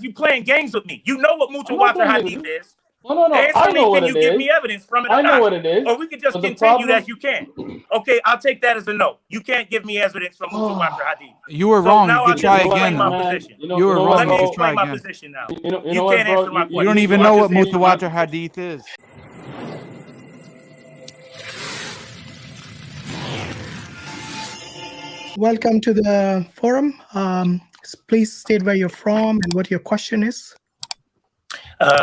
You playing games with me. You know what Mutawatir Hadith is. No. I know what it is. Can you give me evidence from it? I know what it is. Or we could just continue that you can. Okay, I'll take that as a no. You can't give me evidence from Mutawatir Hadith. You were wrong. Now You can try again. You were wrong. Let me You explain try my again. position now. You can't what, bro? answer my question. You don't even know what Mutawatir Hadith is. Welcome to the forum. Please state where you're from and what your question is.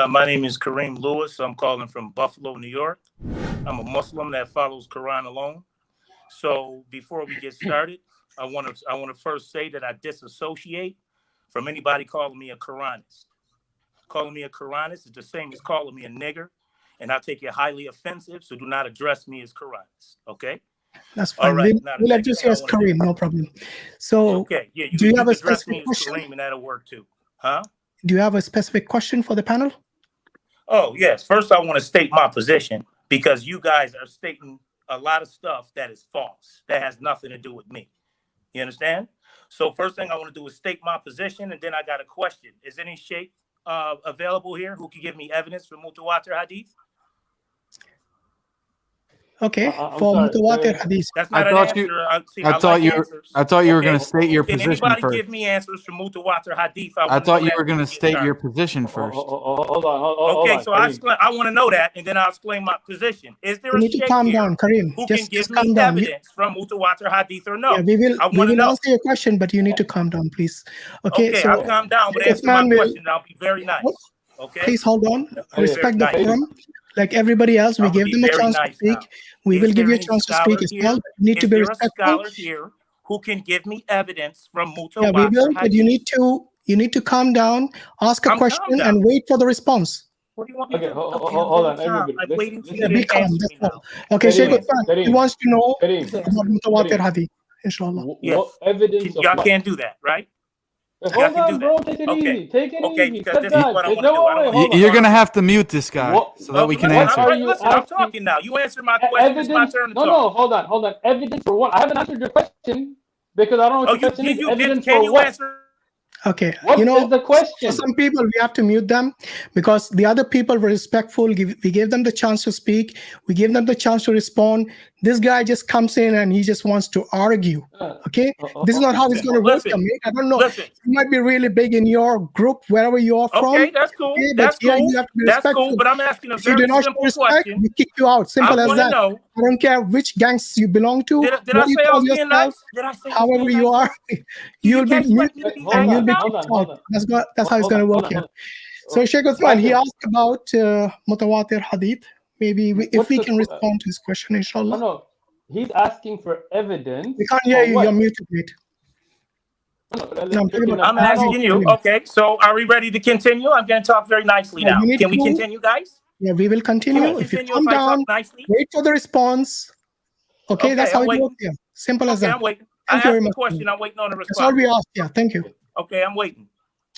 My name is Kareem Lewis. I'm calling from Buffalo, New York. I'm a Muslim that follows Quran alone. So before we get started, I want to first say that I disassociate from anybody calling me a Quranist. Calling me a Quranist is the same as calling me a nigger, and I take it highly offensive. So do not address me as Quranist. Okay. That's fine. Right. We'll address you as Kareem, no problem. So, okay, yeah, do you have a specific question? Kareem, and that'll work too, huh? Do you have a specific question for the panel? Oh yes. First, I want to state my position because you guys are stating a lot of stuff that is false, that has nothing to do with me. You understand? So, first thing I want to do is state my position, and then I got a question. Is any sheikh available here who can give me evidence for Mutawatir Hadith? Okay, for Mutawatir Hadith. That's not an answer. I thought you were going to state your position first. Can anybody give me answers for Mutawatir Hadith? I thought you were going to state your position first. Hold on. Okay, so I want to know that, and then I'll explain my position. Is there a sheikh here Kareem. Who can give me evidence from Mutawatir Hadith or no? Yeah, we will answer your question, but you need to calm down, please. Okay, so I'll calm down, but answer my question. I'll be very nice. Okay. Please hold on. Respect the forum. Like everybody else, we gave them a chance to speak. We will give you a chance to speak as well. You need to be respectful. Scholar here who can give me evidence from Mutawatir? Yeah, we will, but you need to calm down, ask a question, and wait for the response. What do you want me to do? Hold on, everybody. I'm waiting for you to answer me now. Okay, Sheikh Uthman, he wants to know about Mutawatir Hadith, inshallah. What evidence? Y'all can't do that, right? Hold on, bro. Take it easy. Take it easy. Because this is what I want to do. You're going to have to mute this guy so that we can answer. Listen, I'm talking now. You answer my question. It's my turn to talk. No, hold on. Evidence for what? I haven't answered your question because I don't know what your question is. Evidence for what? Okay, what is the question? For some people, we have to mute them because the other people were respectful. We gave them the chance to speak. We gave them the chance to respond. This guy just comes in and he just wants to argue. Okay, this is not how it's going to work. I don't know. It might be really big in your group, wherever you are from. Okay, that's cool. Okay, that's cool. You have to be respectful. But I'm asking a very simple question. We kick you out. Simple as that. I don't care which gangs you belong to. Did I say I was being nice? However you are, you'll be muted and you'll be kicked out. That's how it's going to work here. So Sheikh Uthman, he asked about Mutawatir Hadith. Maybe if we can respond to his question, inshallah. No, he's asking for evidence. We can't hear you. You're muted. I'm asking you. Okay, so are we ready to continue? I'm going to talk very nicely now. Can we continue, guys? Yeah, we will continue. If you calm down, wait for the response. Okay, that's how it works here. Simple as that. I'm waiting. I asked the question. I'm waiting on the response. That's all we asked. Yeah, thank you. Okay, I'm waiting.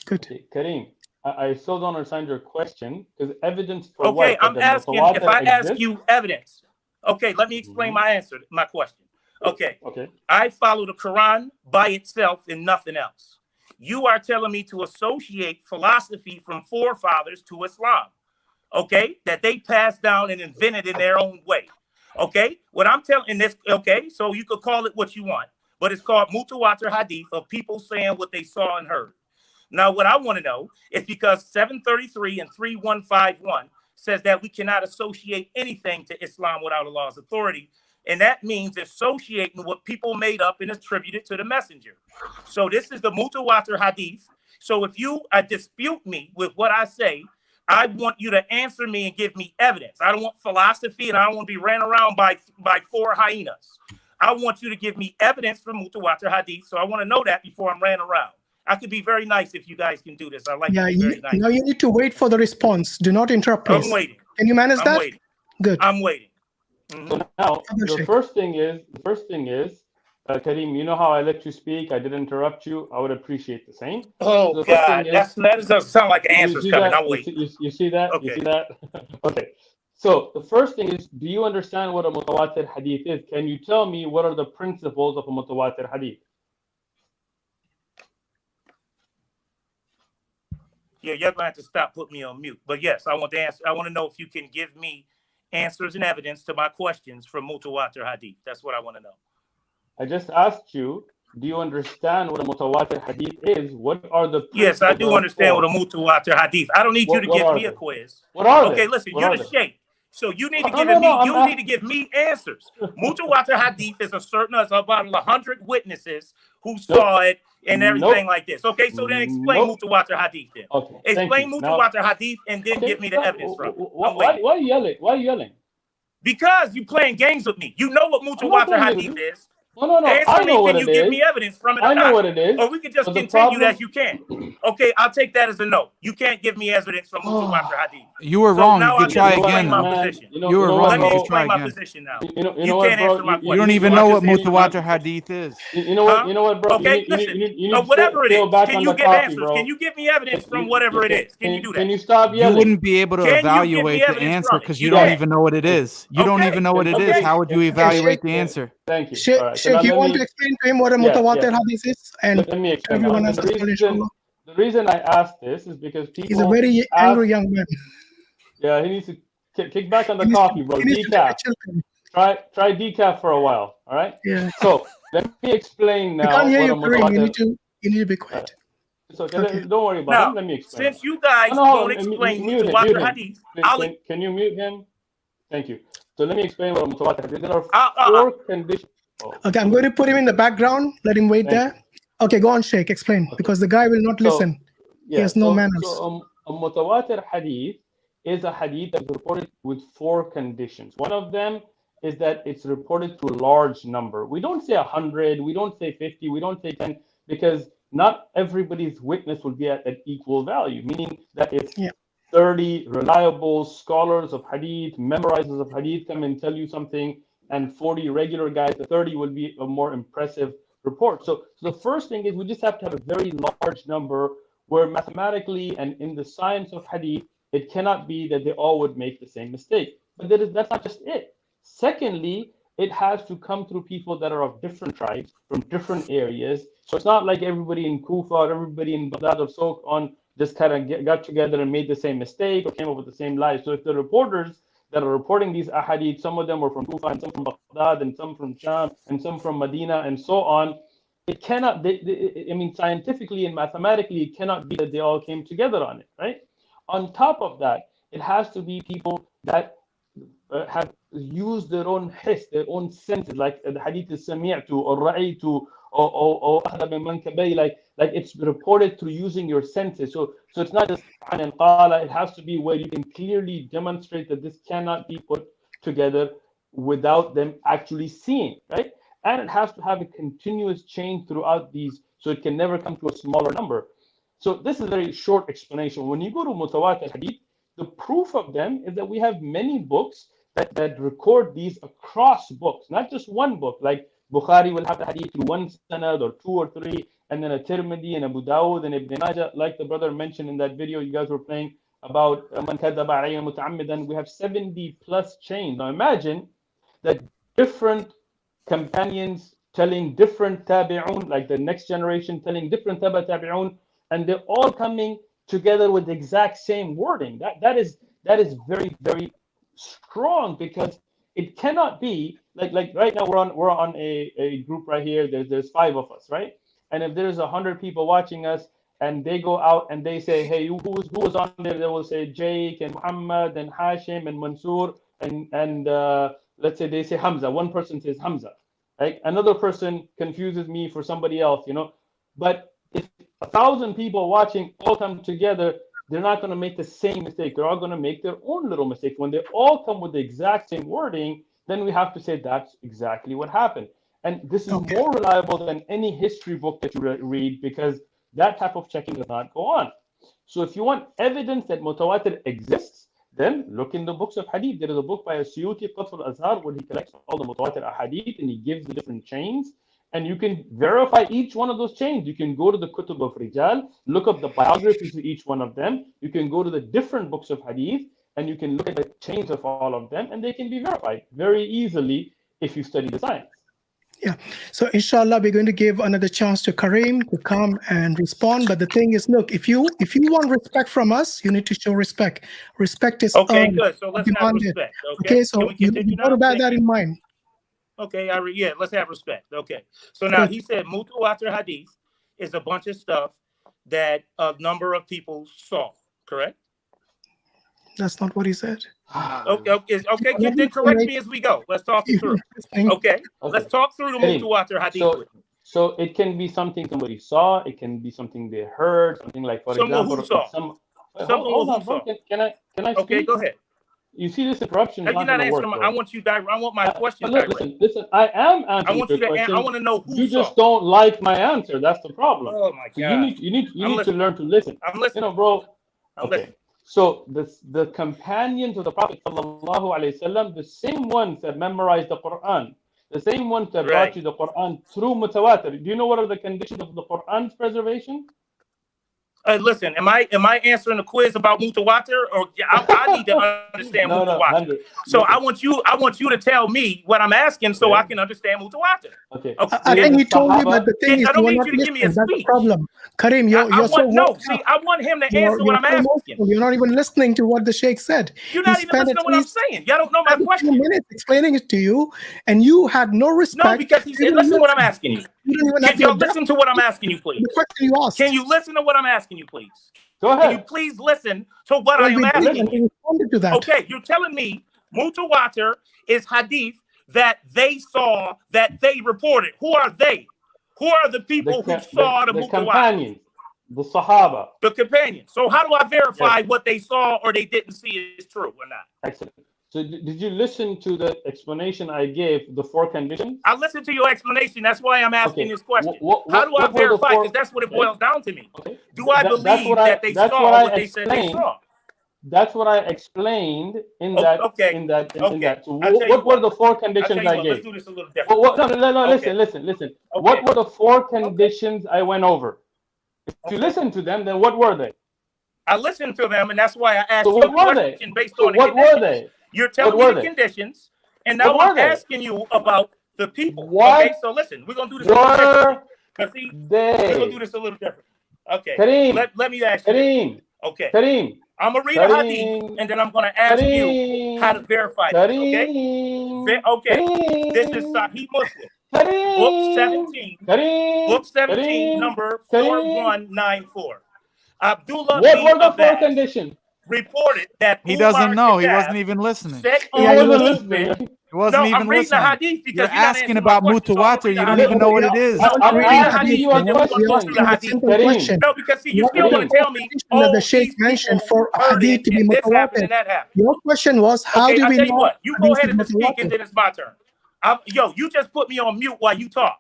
Good. Kareem, I still don't understand your question. Is evidence for what? Okay, I'm asking if I ask you evidence. Okay, let me explain my question. Okay. I follow the Quran by itself and nothing else. You are telling me to associate philosophy from forefathers to Islam. Okay, that they passed down and invented in their own way. Okay, what I'm telling this. Okay, so you could call it what you want, but it's called Mutawatir Hadith of people saying what they saw and heard. Now, what I want to know is because 733 and 3151 says that we cannot associate anything to Islam without Allah's authority. And that means associating what people made up and attributed to the messenger. So this is the Mutawatir Hadith. So if you dispute me with what I say, I want you to answer me and give me evidence. I don't want philosophy and I don't want to be ran around by four hyenas. I want you to give me evidence from Mutawatir Hadith. So I want to know that before I'm ran around. I could be very nice if you guys can do this. I like to be very nice. Now you need to wait for the response. Do not interrupt, please. I'm waiting. Can you manage that? Waiting. Good. I'm waiting. So now, the first thing is, Kareem, you know how I let you speak? I didn't interrupt you. I would appreciate the same. Oh, God. That doesn't sound like an answer's coming. I'm waiting. You see that? Okay. You see that? Okay. So the first thing is, do you understand what a Mutawatir Hadith is? Can you tell me what are the principles of a Mutawatir Hadith? Yeah, you're gonna have to stop putting me on mute. But yes, I want to answer. I want to know if you can give me answers and evidence to my questions from Mutawatir Hadith. That's what I want to know. I just asked you, do you understand what a Mutawatir Hadith is? What are the Yes, I do understand what a Mutawatir Hadith. I don't need you to give me a quiz. What are they? Okay, listen, you're the sheikh. So you need to need to give me answers. Mutawatir Hadith is a certain about 100 witnesses who saw it and everything like this. Okay, so then explain Mutawatir Hadith then. Okay, explain Mutawatir Hadith and then give me the evidence from it. Why are you yelling? Why are you yelling? Because you're playing games with me. You know what Mutawatir Hadith is. No. I know what it is. Can you give me evidence from it? I know what it is. Or we could just continue as you can. Okay, I'll take that as a no. You can't give me evidence from Mutawatir Hadith. You were wrong. You can try again. You were wrong. Let me explain my position now. You can't answer my question. You don't even know what Mutawatir Hadith is. You know what, bro? Okay, listen. Whatever it is, can you give answers? Can you give me evidence from whatever it is? Can you do that? Can you stop yelling? You wouldn't be able to evaluate the answer because you don't even know what it is. You don't even know what it is. How would you evaluate the answer? Thank you. Sheikh, you want to explain to him what a Mutawatir Hadith is? And let me explain. everyone else The reason I asked this is because people. He's a very angry young man. Yeah, he needs to kick back on the coffee, bro. Decaf. Try decaf for a while. All right. Yeah. So let me explain now. I can't hear you, Kareem. You need to be quiet. So don't worry about it. Let me explain. Since you guys don't explain Mutawatir Hadith, can you mute him? Thank you. So let me explain what Mutawatir Hadith. There are 4 conditions. Okay, I'm going to put him in the background. Let him wait there. Okay, go on, Sheikh. Explain, because the guy will not listen. He has no manners. So a Mutawatir Hadith is a hadith that's reported with 4 conditions. One of them is that it's reported to a large number. We don't say 100, we don't say 50, we don't say 10, because not everybody's witness will be at equal value, meaning that if 30 reliable scholars of hadith, memorizers of hadith come and tell you something, and 40 regular guys, the 30 will be a more impressive report. So the first thing is we just have to have a very large number where mathematically and in the science of hadith, it cannot be that they all would make the same mistake. But that's not just it. Secondly, it has to come through people that are of different tribes, from different areas. So it's not like everybody in Kufa or everybody in Baghdad or so on just kind of got together and made the same mistake or came up with the same lies. So if the reporters that are reporting these ahadith, some of them were from Kufa and some from Baghdad and some from Sham and some from Medina and so on, it cannot, scientifically and mathematically, it cannot be that they all came together on it, right? On top of that, it has to be people that have used their own hiss, their own senses, like the hadith is sami'tu or ra'aytu or like it's reported through using your senses. So it's not just an qala, it has to be where you can clearly demonstrate that this cannot be put together without them actually seeing, right? And it has to have a continuous chain throughout these, so it can never come to a smaller number. So this is a very short explanation. When you go to Mutawatir Hadith, the proof of them is that we have many books that record these across books, not just one book. Like Bukhari will have the hadith through one sanad or 2 or 3, and then a Tirmidhi and Abu Dawud and Ibn Majah, like the brother mentioned in that video you guys were playing about Man kadhaba alayya muta'ammidan. We have 70 plus chains. Now imagine that different companions telling different tabi'un, like the next generation telling different tabi'un, and they're all coming together with the exact same wording. That is very, very strong, because it cannot be like right now we're on a group right here. There's 5 of us, right? And if there's 100 people watching us and they go out and they say, hey, who was on there? They will say Jake and Muhammad and Hashim and Mansoor and let's say they say Hamza. One person says Hamza, right? Another person confuses me for somebody else, But if 1,000 people watching all come together, they're not going to make the same mistake. They're all going to make their own little mistakes. When they all come with the exact same wording, then we have to say that's exactly what happened. And this is more reliable than any history book that you read, because that type of checking does not go on. So if you want evidence that Mutawatir exists, then look in the books of hadith. There is a book by Suyuti, Qatf al-Azhar, where he collects all the Mutawatir hadith and he gives the different chains. And you can verify each one of those chains. You can go to the Kutub of Rijal, look up the biographies of each one of them. You can go to the different books of hadith, and you can look at the chains of all of them, and they can be verified very easily if you study the science. Yeah. So inshallah, we're going to give another chance to Kareem to come and respond. But the thing is, look, if you want respect from us, you need to show respect. Respect is okay. earned, Good. So let's have demanded. respect. Okay. So can we you continue got to bear that in mind. Okay. Yeah. Let's have respect. Okay. So now he said Mutawatir Hadith is a bunch of stuff that a number of people saw. Correct? That's not what he said. Okay. Then correct me as we go. Let's talk it through. Okay. Let's talk through the Mutawatir Hadith. So it can be something somebody saw. It can be something they heard. Something like, for example, who saw. Hold on, bro. Can I speak? Okay, go ahead. You see this interruption. You're not answering. I want you. I want my question. Listen. I am answering. I want you to. I want to know who. You just don't like my answer. That's the problem. Oh my God. So you need to learn to listen. I'm listening. You know, bro. I'm listening. So the companions of the Prophet ﷺ, the same ones that memorized the Quran, the same ones that brought you the Quran through Mutawatir. Do you know what are the conditions of the Quran's preservation? Listen, am I answering a quiz about Mutawatir, or I need to understand Mutawatir? So I want you to tell me what I'm asking, so I can understand Mutawatir. Okay. I think he told me, but the thing is, I don't need you to give me a speech. That's the problem. Kareem, you're so I want him to answer what I'm asking. You're not even listening to what the Sheikh said. You're not even listening to what I'm saying. Y'all don't know my question. 2 minutes explaining it to you, and you had no respect. No, because he said, listen to what I'm asking you. Can y'all listen to what I'm asking you, please? The question you asked. Can you listen to what I'm asking you, please? Go ahead. Can you please listen to what I am asking you? To that. Okay, you're telling me Mutawatir is hadith that they saw, that they reported. Who are they? Who are the people who saw the Mutawatir? Companions, the Sahaba. The companions. So how do I verify what they saw or they didn't see is true or not? Excellent. So did you listen to the explanation I gave, the 4 conditions? I listened to your explanation. That's why I'm asking this question. How do I verify? Because that's what it boils down to me. Okay. Do I believe that they saw what they said they saw? That's what I explained in that. So what were the 4 conditions I gave? Let's do this a little different. No. Listen. What were the 4 conditions I went over? If you listen to them, then what were they? I listened to them, and that's why I asked you a question based on what were they? You're telling me the conditions, and now I'm asking you about the people. Okay, so listen, we're gonna do this a little different. We're gonna do this a little different. Okay. Kareem, let me ask you. Kareem. Okay. Kareem. I'm gonna read a hadith, and then I'm gonna ask you how to verify this. Okay. Okay. This is Sahih Muslim. Book 17. Book 17, number 4194. Abdullah. What were the 4 conditions? Reported that he doesn't know. He wasn't even listening. He wasn't listening. He wasn't even listening. Hadith because you're asking about Mutawatir. You don't even know what it is. I'm asking you a question. No, because see, you still want to tell me the Sheikh mentioned for hadith to be Mutawatir. Your question was, how do we know? What? You go ahead and speak, and then it's my turn. You just put me on mute while you talk.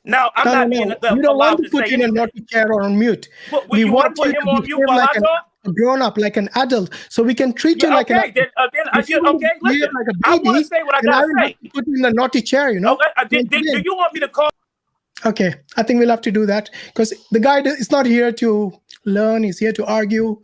Now I'm not being you don't want to put him in not chair or on mute. We want to put him on mute while I talk. A grown up, like an adult, so we can treat you like an adult. Listen, I want to say what I gotta say. Put you in the naughty chair, you know. Do you want me to call? Okay, I think we'll have to do that because the guy is not here to learn; he's here to argue.